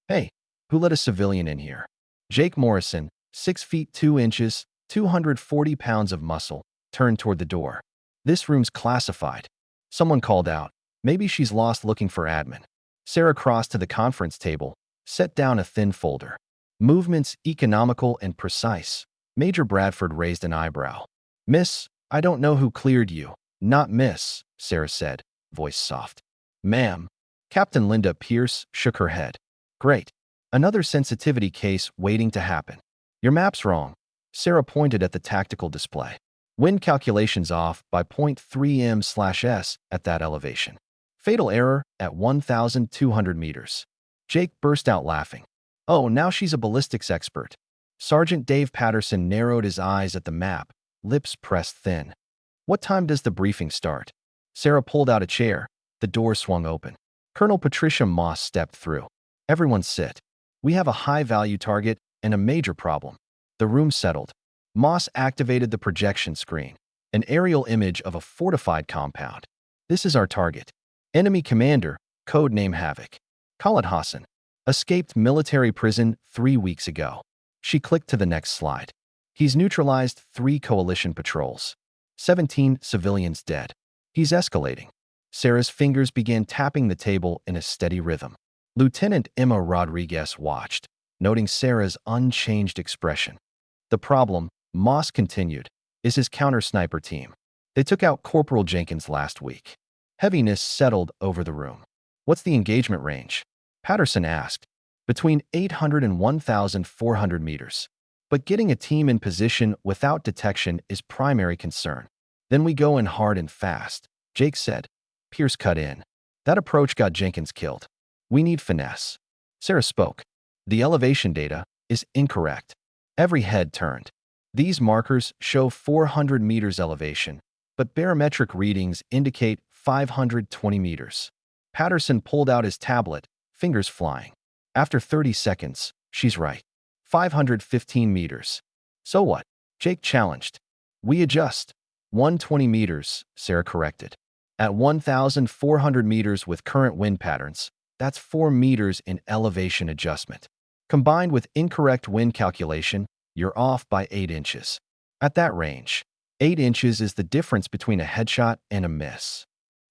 Hey, who let a civilian in here? Jake Morrison, 6 feet 2 inches, 240 pounds of muscle, turned toward the door. This room's classified. Someone called out. Maybe she's lost looking for admin. Sarah crossed to the conference table, set down a thin folder. Movements economical and precise. Major Bradford raised an eyebrow. Miss, I don't know who cleared you. Not miss, Sarah said, voice soft. Ma'am. Captain Linda Pierce shook her head. Great. Another sensitivity case waiting to happen. Your map's wrong. Sarah pointed at the tactical display. Wind calculations off by 0.3 m/s at that elevation. Fatal error at 1,200 meters. Jake burst out laughing. Oh, now she's a ballistics expert. Sergeant Dave Patterson narrowed his eyes at the map, lips pressed thin. What time does the briefing start? Sarah pulled out a chair. The door swung open. Colonel Patricia Moss stepped through. Everyone sit. We have a high-value target and a major problem. The room settled. Moss activated the projection screen, an aerial image of a fortified compound. This is our target. Enemy commander, codename Havoc. Khalid Hassan. Escaped military prison 3 weeks ago. She clicked to the next slide. He's neutralized 3 coalition patrols. 17 civilians dead. He's escalating. Sarah's fingers began tapping the table in a steady rhythm. Lieutenant Emma Rodriguez watched, noting Sarah's unchanged expression. The problem, Moss continued, is his counter-sniper team. They took out Corporal Jenkins last week. Heaviness settled over the room. What's the engagement range? Patterson asked. Between 800 and 1,400 meters. But getting a team in position without detection is primary concern. Then we go in hard and fast, Jake said. Pierce cut in. That approach got Jenkins killed. We need finesse. Sarah spoke. The elevation data is incorrect. Every head turned. These markers show 400 meters elevation, but barometric readings indicate 520 meters. Patterson pulled out his tablet, fingers flying. After 30 seconds, she's right. 515 meters. So what? Jake challenged. We adjust. 120 meters, Sarah corrected. At 1,400 meters with current wind patterns, that's 4 meters in elevation adjustment. Combined with incorrect wind calculation, you're off by 8 inches. At that range, 8 inches is the difference between a headshot and a miss.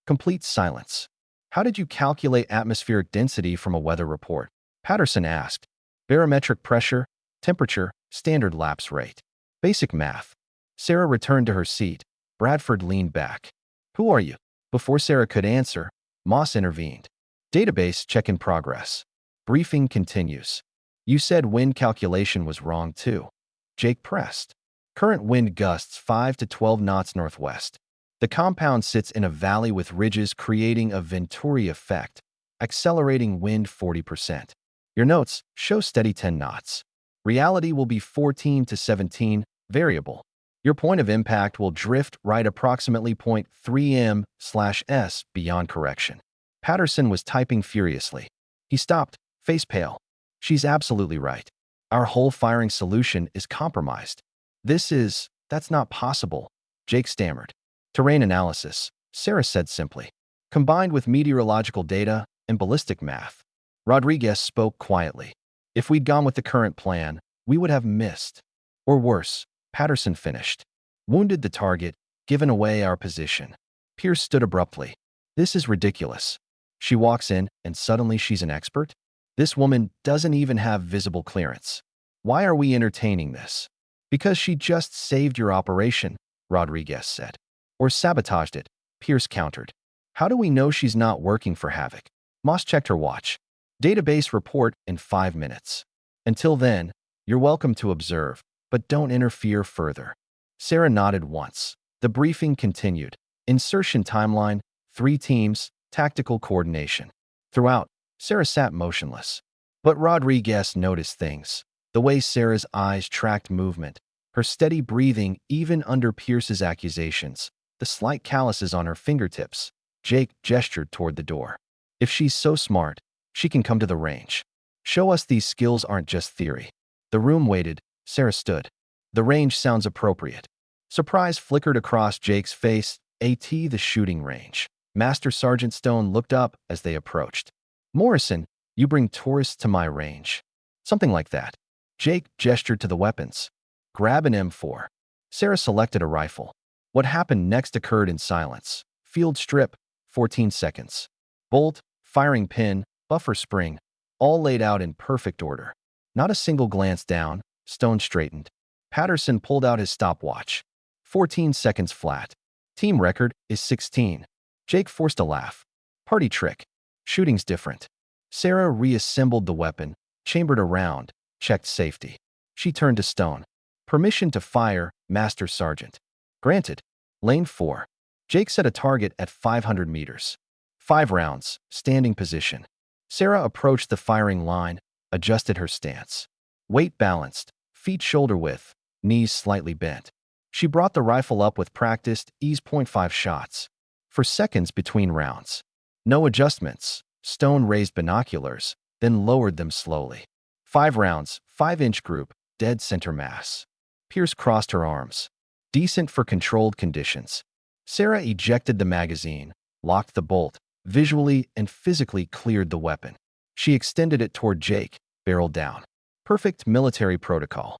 Complete silence. How did you calculate atmospheric density from a weather report? Patterson asked. Barometric pressure, temperature, standard lapse rate. Basic math. Sarah returned to her seat. Bradford leaned back. Who are you? Before Sarah could answer, Moss intervened. Database check in progress. Briefing continues. You said wind calculation was wrong too. Jake pressed. Current wind gusts 5 to 12 knots northwest. The compound sits in a valley with ridges creating a Venturi effect, accelerating wind 40%. Your notes show steady 10 knots. Reality will be 14 to 17, variable. Your point of impact will drift right approximately 0.3 m/s beyond correction. Patterson was typing furiously. He stopped, face pale. She's absolutely right. Our whole firing solution is compromised. That's not possible, Jake stammered. Terrain analysis, Sarah said simply. Combined with meteorological data and ballistic math. Rodriguez spoke quietly. If we'd gone with the current plan, we would have missed. Or worse, Patterson finished. Wounded the target, given away our position. Pierce stood abruptly. This is ridiculous. She walks in, and suddenly she's an expert? This woman doesn't even have visible clearance. Why are we entertaining this? Because she just saved your operation, Rodriguez said. Or sabotaged it, Pierce countered. How do we know she's not working for Havoc? Moss checked her watch. Database report in 5 minutes. Until then, you're welcome to observe, but don't interfere further. Sarah nodded once. The briefing continued. Insertion timeline, 3 teams, tactical coordination. Throughout, Sarah sat motionless. But Rodriguez noticed things. The way Sarah's eyes tracked movement, her steady breathing even under Pierce's accusations, the slight calluses on her fingertips. Jake gestured toward the door. If she's so smart, she can come to the range. Show us these skills aren't just theory. The room waited. Sarah stood. The range sounds appropriate. Surprise flickered across Jake's face. The shooting range. Master Sergeant Stone looked up as they approached. Morrison, You bring tourists to my range. Something like that. Jake gestured to the weapons. Grab an M4. Sarah selected a rifle. What happened next occurred in silence. Field strip, 14 seconds. Bolt, firing pin, buffer spring, all laid out in perfect order. Not a single glance down, Stone straightened. Patterson pulled out his stopwatch. 14 seconds flat. Team record is 16. Jake forced a laugh. Party trick. Shooting's different. Sarah reassembled the weapon, chambered a round, checked safety. She turned to Stone. Permission to fire, Master Sergeant. Granted. Lane 4. Jake set a target at 500 meters. 5 rounds, standing position. Sarah approached the firing line, adjusted her stance. Weight balanced, feet shoulder width, knees slightly bent. She brought the rifle up with practiced ease. .5 shots. For seconds between rounds. No adjustments. Stone raised binoculars, then lowered them slowly. 5 rounds, 5-inch group, dead center mass. Pierce crossed her arms. Decent for controlled conditions. Sarah ejected the magazine, locked the bolt, visually and physically cleared the weapon. She extended it toward Jake, barrel down. Perfect military protocol.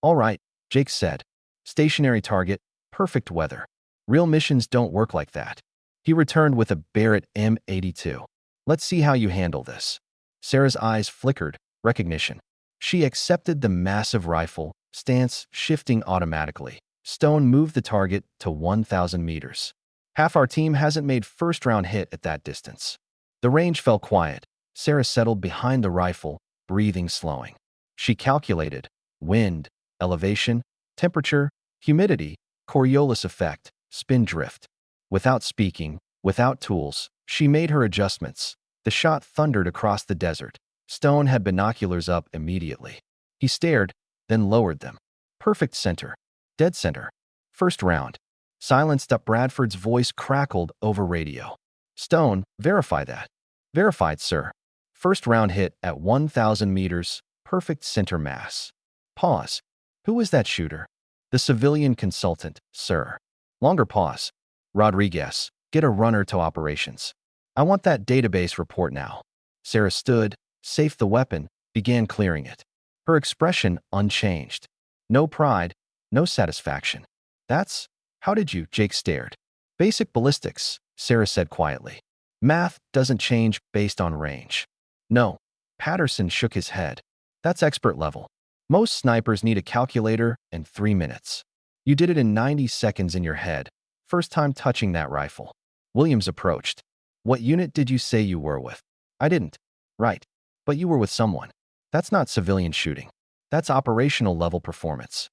All right, Jake said. Stationary target, perfect weather. Real missions don't work like that. He returned with a Barrett M82. Let's see how you handle this. Sarah's eyes flickered, recognition. She accepted the massive rifle, stance shifting automatically. Stone moved the target to 1,000 meters. Half our team hasn't made first-round hit at that distance. The range fell quiet. Sarah settled behind the rifle, breathing slowing. She calculated wind, elevation, temperature, humidity, Coriolis effect, spin drift. Without speaking, without tools, she made her adjustments. The shot thundered across the desert. Stone had binoculars up immediately. He stared, then lowered them. Perfect center. Dead center. First round. Silenced up. Bradford's voice crackled over radio. Stone, verify that. Verified, sir. First round hit at 1,000 meters, perfect center mass. Pause. Who is that shooter? The civilian consultant, sir. Longer pause. Rodriguez, get a runner to operations. I want that database report now. Sarah stood, safed the weapon, began clearing it. Her expression unchanged. No pride, no satisfaction. How did you? Jake stared. Basic ballistics, Sarah said quietly. Math doesn't change based on range. No. Patterson shook his head. That's expert level. Most snipers need a calculator and 3 minutes. You did it in 90 seconds in your head. First time touching that rifle. Williams approached. What unit did you say you were with? I didn't. Right. But you were with someone. That's not civilian shooting. That's operational level performance.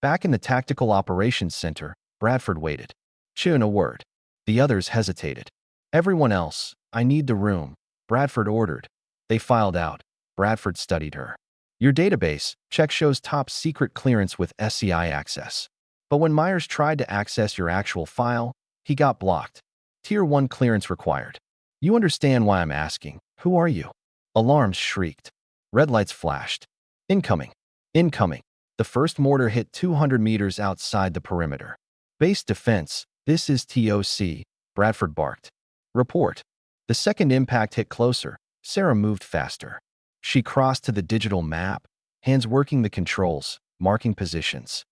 Back in the Tactical Operations Center, Bradford waited. Chewing a word. The others hesitated. Everyone else, I need the room, Bradford ordered. They filed out. Bradford studied her. Your database check shows top secret clearance with SCI access. But when Myers tried to access your actual file, he got blocked. Tier 1 clearance required. You understand why I'm asking. Who are you? Alarms shrieked. Red lights flashed. Incoming. Incoming. The first mortar hit 200 meters outside the perimeter. Base defense, this is TOC, Bradford barked. Report. The second impact hit closer. Sarah moved faster. She crossed to the digital map, hands working the controls, marking positions.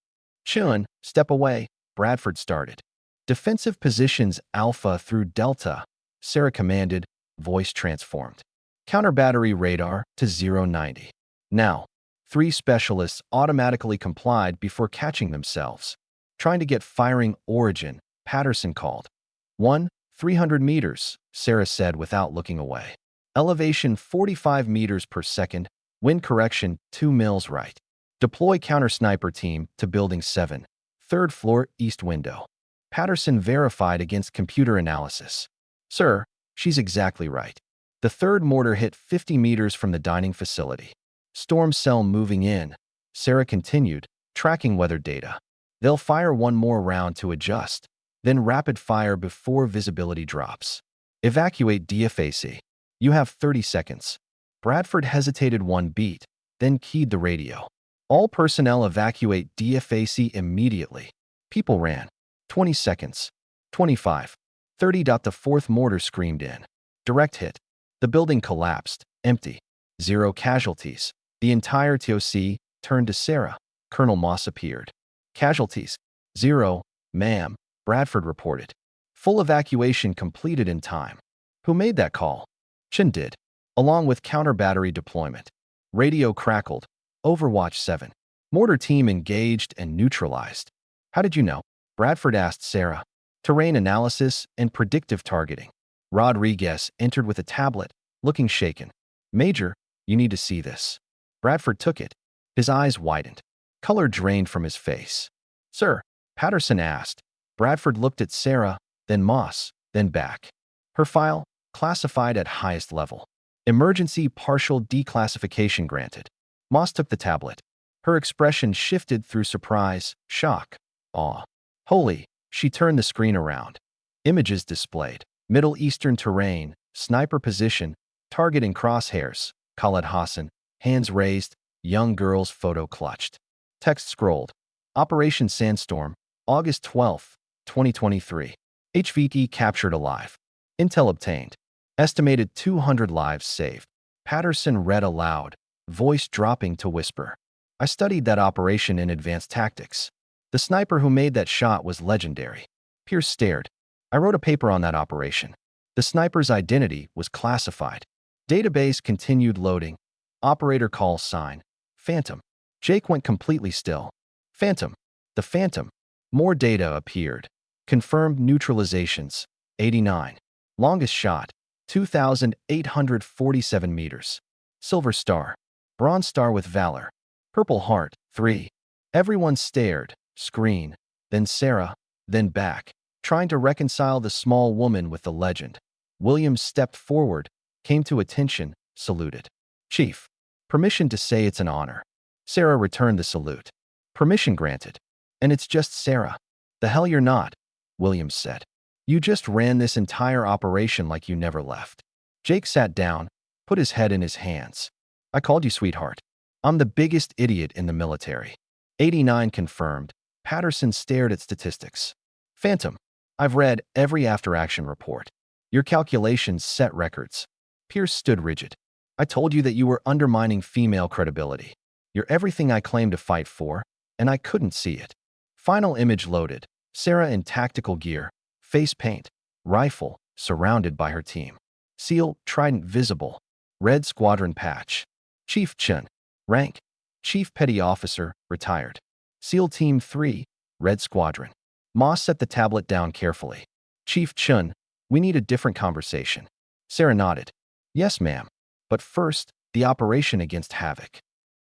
Chun, step away, Bradford started. Defensive positions Alpha through Delta, Sarah commanded, voice transformed. Counter battery radar to 090. Now, 3 specialists automatically complied before catching themselves. Trying to get firing origin, Patterson called. 1, 300 meters, Sarah said without looking away. Elevation 45 meters per second, wind correction 2 mils right. Deploy counter sniper team to building 7, 3rd floor east window. Patterson verified against computer analysis. Sir, she's exactly right. The 3rd mortar hit 50 meters from the dining facility. Storm cell moving in. Sarah continued, tracking weather data. They'll fire 1 more round to adjust, then rapid fire before visibility drops. Evacuate DFAC. You have 30 seconds. Bradford hesitated 1 beat, then keyed the radio. All personnel evacuate DFAC immediately. People ran. 20 seconds. 25. 30. The 4th mortar screamed in. Direct hit. The building collapsed, empty. 0 casualties. The entire TOC turned to Sarah. Colonel Moss appeared. Casualties? 0, ma'am, Bradford reported. Full evacuation completed in time. Who made that call? Chin did, along with counter-battery deployment. Radio crackled. Overwatch 7. Mortar team engaged and neutralized. How did you know? Bradford asked Sarah. Terrain analysis and predictive targeting. Rodriguez entered with a tablet, looking shaken. Major, you need to see this. Bradford took it. His eyes widened. Color drained from his face. Sir, Patterson asked. Bradford looked at Sarah, then Moss, then back. Her file, classified at highest level. Emergency partial declassification granted. Moss took the tablet. Her expression shifted through surprise, shock, awe. Holy, she turned the screen around. Images displayed. Middle Eastern terrain, sniper position, target in crosshairs, Khaled Hassan, hands raised, young girl's photo clutched. Text scrolled. Operation Sandstorm, August 12, 2023. HVT captured alive. Intel obtained. Estimated 200 lives saved. Patterson read aloud, voice dropping to whisper. I studied that operation in advanced tactics. The sniper who made that shot was legendary. Pierce stared. I wrote a paper on that operation. The sniper's identity was classified. Database continued loading. Operator call sign. Phantom. Jake went completely still. Phantom. The Phantom. More data appeared. Confirmed neutralizations. 89. Longest shot. 2,847 meters. Silver Star. Bronze Star with Valor. Purple Heart. 3. Everyone stared. Screen. Then Sarah. Then back. Trying to reconcile the small woman with the legend. Williams stepped forward, came to attention, saluted. Chief. Permission to say it's an honor. Sarah returned the salute. Permission granted. And it's just Sarah. The hell you're not, Williams said. You just ran this entire operation like you never left. Jake sat down, put his head in his hands. I called you sweetheart. I'm the biggest idiot in the military. 89 confirmed. Patterson stared at statistics. Phantom. I've read every after-action report. Your calculations set records. Pierce stood rigid. I told you that you were undermining female credibility. You're everything I claim to fight for, and I couldn't see it. Final image loaded. Sarah in tactical gear, face paint, rifle, surrounded by her team. SEAL, trident visible. Red squadron patch. Chief Chun. Rank. Chief Petty Officer, retired. SEAL Team 3, Red Squadron. Moss set the tablet down carefully. Chief Chun, we need a different conversation. Sarah nodded. Yes, ma'am. But first, the operation against Havoc.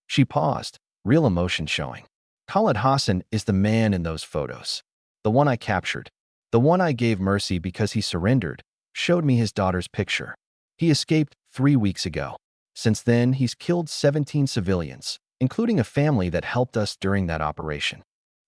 She paused, real emotion showing. Khaled Hassan is the man in those photos. The one I captured. The one I gave mercy because he surrendered, showed me his daughter's picture. He escaped 3 weeks ago. Since then, he's killed 17 civilians, including a family that helped us during that operation.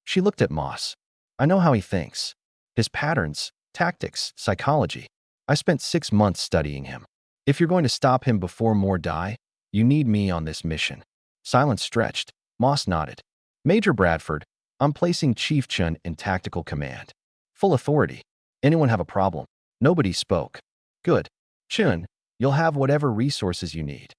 She looked at Moss. I know how he thinks. His patterns, tactics, psychology. I spent 6 months studying him. If you're going to stop him before more die, you need me on this mission. Silence stretched. Moss nodded. Major Bradford, I'm placing Chief Chun in tactical command. Full authority. Anyone have a problem? Nobody spoke. Good. Chun, you'll have whatever resources you need.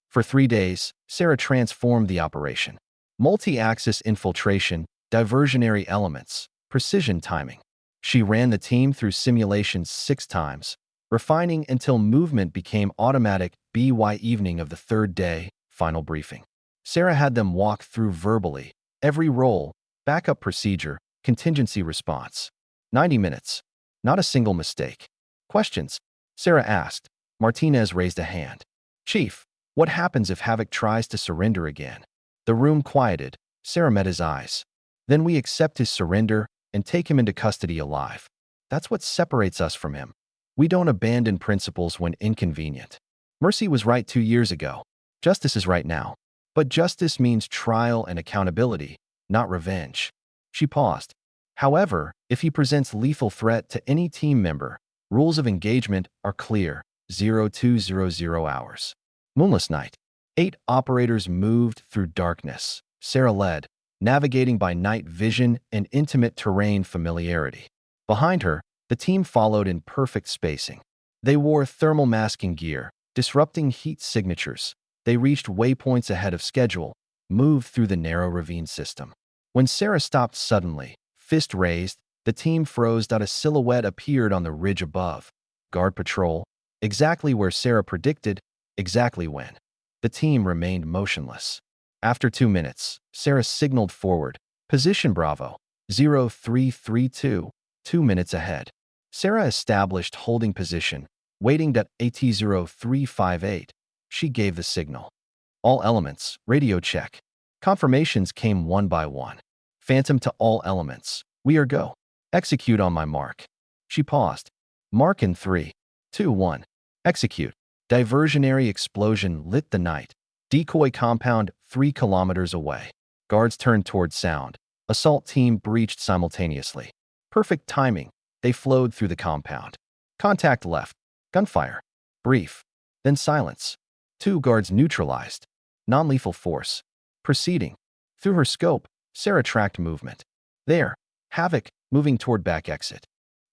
For 3 days, Sarah transformed the operation. Multi-axis infiltration, diversionary elements, precision timing. She ran the team through simulations 6 times, refining until movement became automatic. By evening of the 3rd day, final briefing. Sarah had them walk through verbally, every role, backup procedure, contingency response. 90 minutes. Not a single mistake. Questions? Sarah asked. Martinez raised a hand. Chief, what happens if Havoc tries to surrender again? The room quieted. Sarah met his eyes. Then we accept his surrender and take him into custody alive. That's what separates us from him. We don't abandon principles when inconvenient. Mercy was right 2 years ago. Justice is right now. But justice means trial and accountability, not revenge. She paused. However, if he presents lethal threat to any team member, rules of engagement are clear. 0200 hours. Moonless night. 8 operators moved through darkness. Sarah led, navigating by night vision and intimate terrain familiarity. Behind her, the team followed in perfect spacing. They wore thermal masking gear, disrupting heat signatures. They reached waypoints ahead of schedule, moved through the narrow ravine system. When Sarah stopped suddenly, fist raised, the team froze. A silhouette appeared on the ridge above. Guard patrol, exactly where Sarah predicted, exactly when. The team remained motionless. After 2 minutes, Sarah signaled forward. Position Bravo, 0332, 2 minutes ahead. Sarah established holding position, waiting at AT-0358. She gave the signal. All elements, radio check. Confirmations came one by one. Phantom to all elements. We are go. Execute on my mark. She paused. Mark in 3, 2, 1. Execute. Diversionary explosion lit the night. Decoy compound 3 kilometers away. Guards turned toward sound. Assault team breached simultaneously. Perfect timing. They flowed through the compound. Contact left. Gunfire. Brief. Then silence. 2 guards neutralized. Non-lethal force. Proceeding. Through her scope, Sarah tracked movement. There. Havoc, moving toward back exit.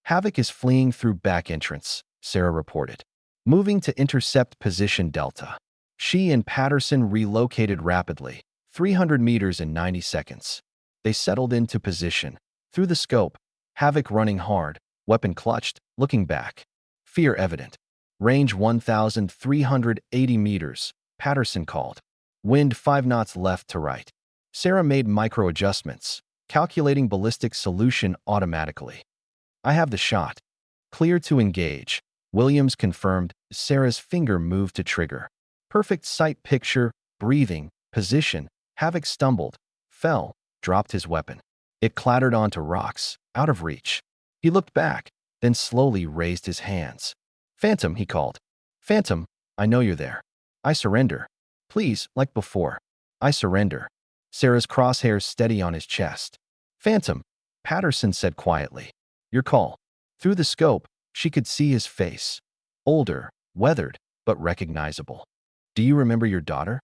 Havoc is fleeing through back entrance, Sarah reported. Moving to intercept position Delta. She and Patterson relocated rapidly, 300 meters in 90 seconds. They settled into position. Through the scope, Havoc running hard, weapon clutched, looking back. Fear evident. Range 1,380 meters, Patterson called. Wind 5 knots left to right. Sarah made micro-adjustments, calculating ballistic solution automatically. I have the shot. Clear to engage. Williams confirmed. Sarah's finger moved to trigger. Perfect sight picture, breathing, position. Havoc stumbled, fell, dropped his weapon. It clattered onto rocks, out of reach. He looked back, then slowly raised his hands. Phantom, he called. Phantom, I know you're there. I surrender. Please, like before. I surrender. Sarah's crosshairs steady on his chest. Phantom, Patterson said quietly. Your call. Through the scope, she could see his face. Older, weathered, but recognizable. Do you remember your daughter?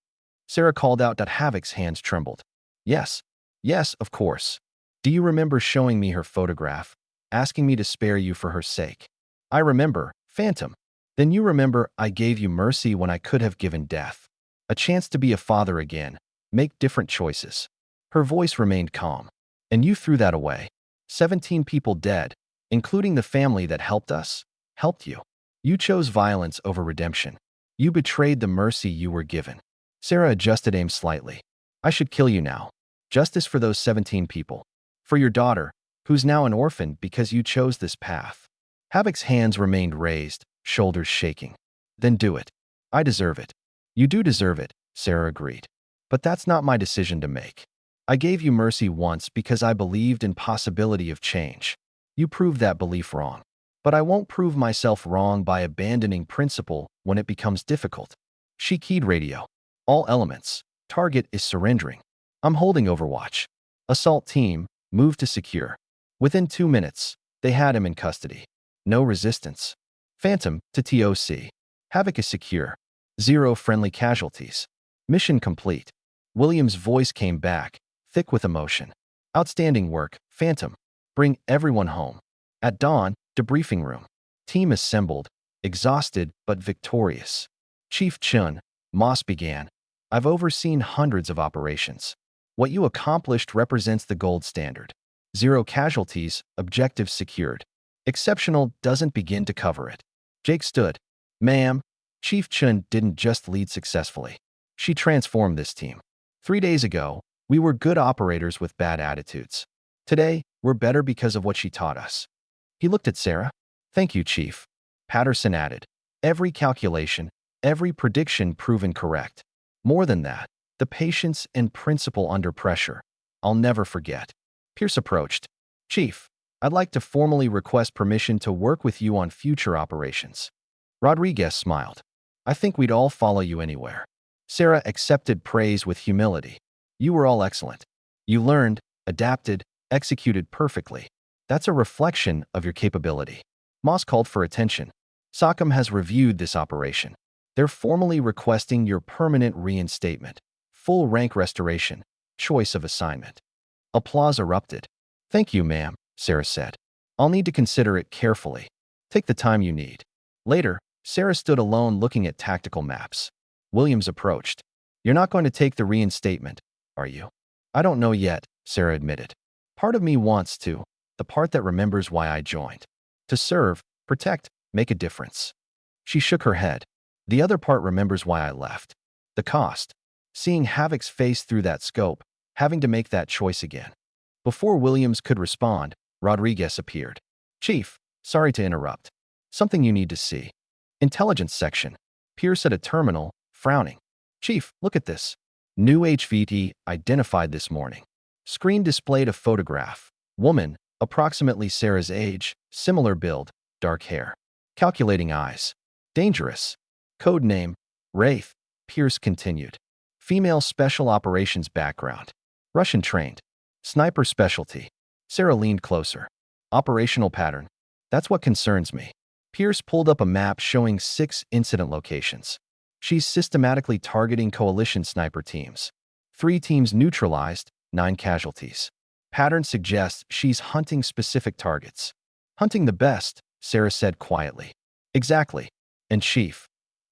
Sarah called out that Havoc's hands trembled. Yes. Yes, of course. Do you remember showing me her photograph, asking me to spare you for her sake? I remember, Phantom. Then you remember I gave you mercy when I could have given death. A chance to be a father again, make different choices. Her voice remained calm. And you threw that away. 17 people dead, including the family that helped us, helped you. You chose violence over redemption. You betrayed the mercy you were given. Sarah adjusted aim slightly. I should kill you now. Justice for those 17 people. For your daughter, who's now an orphan because you chose this path. Havoc's hands remained raised, shoulders shaking. Then do it. I deserve it. You do deserve it, Sarah agreed. But that's not my decision to make. I gave you mercy once because I believed in possibility of change. You proved that belief wrong. But I won't prove myself wrong by abandoning principle when it becomes difficult. She keyed radio. All elements. Target is surrendering. I'm holding Overwatch. Assault team, move to secure. Within 2 minutes, they had him in custody. No resistance. Phantom to TOC. Havoc is secure. 0 friendly casualties. Mission complete. Williams' voice came back, thick with emotion. Outstanding work, Phantom. Bring everyone home. At dawn, debriefing room. Team assembled, exhausted but victorious. Chief Chun, Moss began. I've overseen hundreds of operations. What you accomplished represents the gold standard. 0 casualties, objective secured. Exceptional doesn't begin to cover it. Jake stood. Ma'am, Chief Chun didn't just lead successfully. She transformed this team. 3 days ago, we were good operators with bad attitudes. Today, we're better because of what she taught us. He looked at Sarah. Thank you, Chief. Patterson added. Every calculation, every prediction proven correct. More than that, the patience and principle under pressure. I'll never forget. Pierce approached. Chief, I'd like to formally request permission to work with you on future operations. Rodriguez smiled. I think we'd all follow you anywhere. Sarah accepted praise with humility. You were all excellent. You learned, adapted, executed perfectly. That's a reflection of your capability. Moss called for attention. SOCOM has reviewed this operation. They're formally requesting your permanent reinstatement, full rank restoration, choice of assignment. Applause erupted. Thank you, ma'am, Sarah said. I'll need to consider it carefully. Take the time you need. Later, Sarah stood alone looking at tactical maps. Williams approached. You're not going to take the reinstatement, are you? I don't know yet, Sarah admitted. Part of me wants to, the part that remembers why I joined. To serve, protect, make a difference. She shook her head. The other part remembers why I left. The cost. Seeing Havoc's face through that scope, having to make that choice again. Before Williams could respond, Rodriguez appeared. Chief, sorry to interrupt. Something you need to see. Intelligence section. Pierce at a terminal, frowning. Chief, look at this. New HVT identified this morning. Screen displayed a photograph. Woman, approximately Sarah's age, similar build, dark hair. Calculating eyes. Dangerous. Code name, Wraith. Pierce continued. Female special operations background. Russian trained. Sniper specialty. Sarah leaned closer. Operational pattern. That's what concerns me. Pierce pulled up a map showing 6 incident locations. She's systematically targeting coalition sniper teams. 3 teams neutralized, 9 casualties. Pattern suggests she's hunting specific targets. Hunting the best, Sarah said quietly. Exactly. And Chief.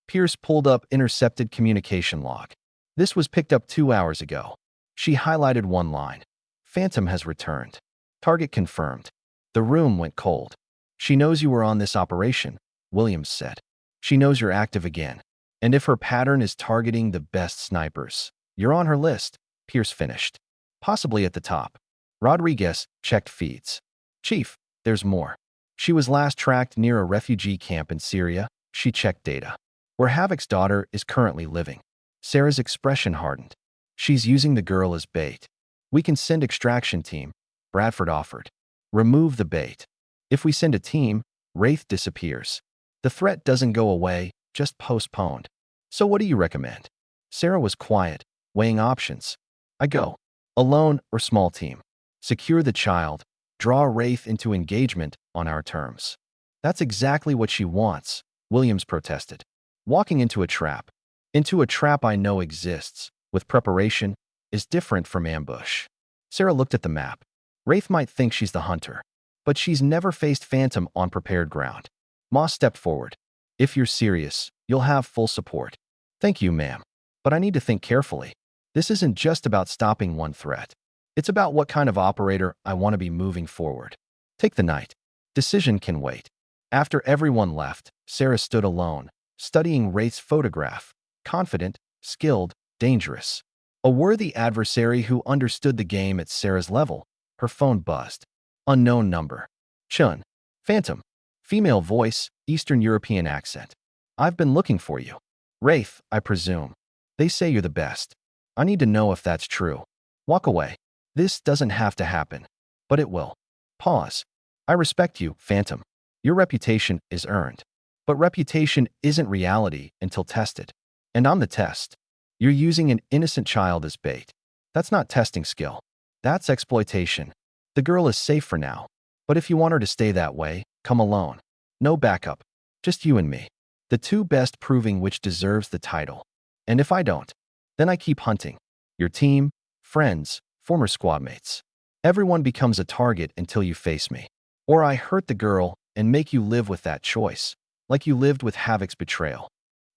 Pierce pulled up intercepted communication log. This was picked up 2 hours ago. She highlighted one line. Phantom has returned. Target confirmed. The room went cold. She knows you were on this operation, Williams said. She knows you're active again. And if her pattern is targeting the best snipers, you're on her list, Pierce finished. Possibly at the top. Rodriguez checked feeds. Chief, there's more. She was last tracked near a refugee camp in Syria. She checked data. Where Havoc's daughter is currently living. Sarah's expression hardened. She's using the girl as bait. We can send extraction team, Bradford offered. Remove the bait. If we send a team, Wraith disappears. The threat doesn't go away, just postponed. So what do you recommend? Sarah was quiet, weighing options. I go. Alone or small team. Secure the child. Draw Wraith into engagement on our terms. That's exactly what she wants, Williams protested. Walking into a trap. Into a trap I know exists, with preparation, is different from ambush. Sarah looked at the map. Wraith might think she's the hunter, but she's never faced Phantom on prepared ground. Moss stepped forward. If you're serious, you'll have full support. Thank you, ma'am. But I need to think carefully. This isn't just about stopping one threat. It's about what kind of operator I want to be moving forward. Take the night. Decision can wait. After everyone left, Sarah stood alone, studying Wraith's photograph. Confident, skilled, dangerous. A worthy adversary who understood the game at Sarah's level. Her phone buzzed. Unknown number. Chun. Phantom. Female voice, Eastern European accent. I've been looking for you. Wraith, I presume. They say you're the best. I need to know if that's true. Walk away. This doesn't have to happen. But it will. Pause. I respect you, Phantom. Your reputation is earned. But reputation isn't reality until tested. And I'm the test. You're using an innocent child as bait. That's not testing skill. That's exploitation. The girl is safe for now. But if you want her to stay that way, come alone. No backup. Just you and me. The 2 best proving which deserves the title. And if I don't, then I keep hunting. Your team, friends, former squadmates. Everyone becomes a target until you face me. Or I hurt the girl and make you live with that choice, like you lived with Havoc's betrayal.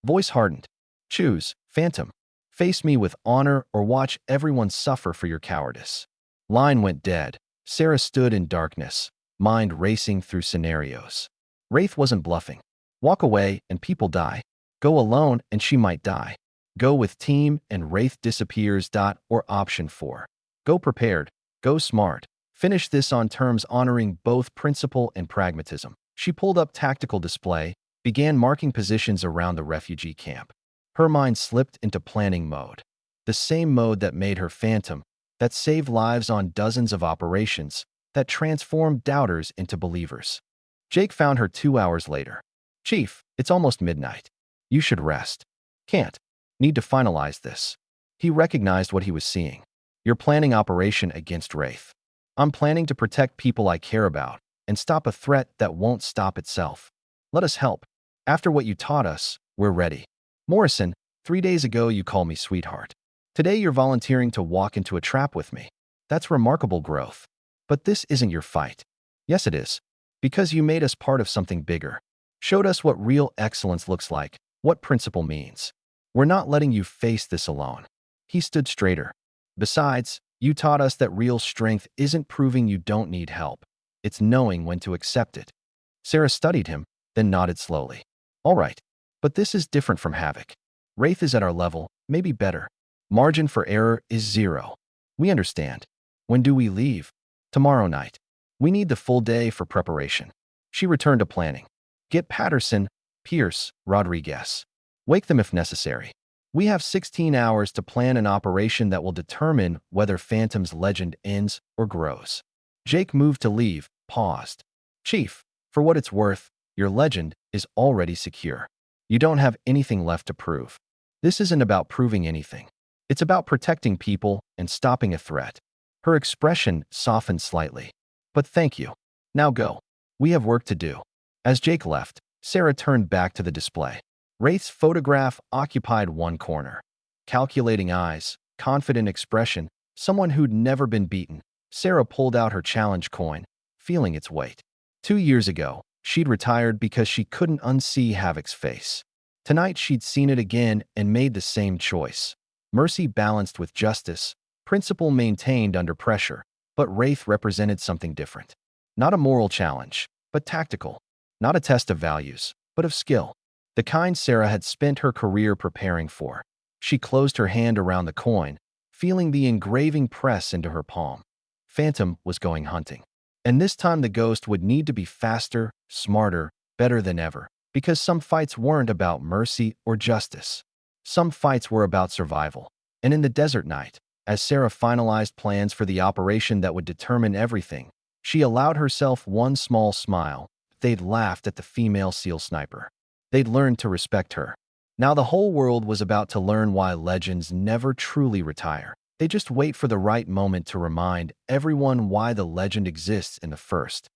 Voice hardened. Choose, Phantom. Face me with honor or watch everyone suffer for your cowardice. Line went dead. Sarah stood in darkness, mind racing through scenarios. Wraith wasn't bluffing. Walk away and people die. Go alone and she might die. Go with team and Wraith disappears. Or option 4. Go prepared. Go smart. Finish this on terms honoring both principle and pragmatism. She pulled up tactical display, began marking positions around the refugee camp. Her mind slipped into planning mode. The same mode that made her Phantom, that saved lives on dozens of operations, that transformed doubters into believers. Jake found her 2 hours later. Chief, it's almost midnight. You should rest. Can't. Need to finalize this. He recognized what he was seeing. You're planning operation against Wraith. I'm planning to protect people I care about and stop a threat that won't stop itself. Let us help. After what you taught us, we're ready. Morrison, 3 days ago you called me sweetheart. Today you're volunteering to walk into a trap with me. That's remarkable growth. But this isn't your fight. Yes, it is. Because you made us part of something bigger. Showed us what real excellence looks like, what principle means. We're not letting you face this alone. He stood straighter. Besides, you taught us that real strength isn't proving you don't need help. It's knowing when to accept it. Sarah studied him, then nodded slowly. All right, but this is different from Havoc. Wraith is at our level, maybe better. Margin for error is 0. We understand. When do we leave? Tomorrow night. We need the full day for preparation. She returned to planning. Get Patterson, Pierce, Rodriguez. Wake them if necessary. We have 16 hours to plan an operation that will determine whether Phantom's legend ends or grows. Jake moved to leave, paused. Chief, for what it's worth, your legend is already secure. You don't have anything left to prove. This isn't about proving anything. It's about protecting people and stopping a threat. Her expression softened slightly. But thank you. Now go. We have work to do. As Jake left, Sarah turned back to the display. Wraith's photograph occupied one corner. Calculating eyes, confident expression, someone who'd never been beaten. Sarah pulled out her challenge coin, feeling its weight. 2 years ago, she'd retired because she couldn't unsee Havoc's face. Tonight she'd seen it again and made the same choice. Mercy balanced with justice, principle maintained under pressure, but Wraith represented something different. Not a moral challenge, but tactical. Not a test of values, but of skill. The kind Sarah had spent her career preparing for. She closed her hand around the coin, feeling the engraving press into her palm. Phantom was going hunting. And this time the ghost would need to be faster, smarter, better than ever, because some fights weren't about mercy or justice. Some fights were about survival. And in the desert night, as Sarah finalized plans for the operation that would determine everything, she allowed herself one small smile. They'd laughed at the female SEAL sniper. They'd learned to respect her. Now the whole world was about to learn why legends never truly retire. They just wait for the right moment to remind everyone why the legend exists in the first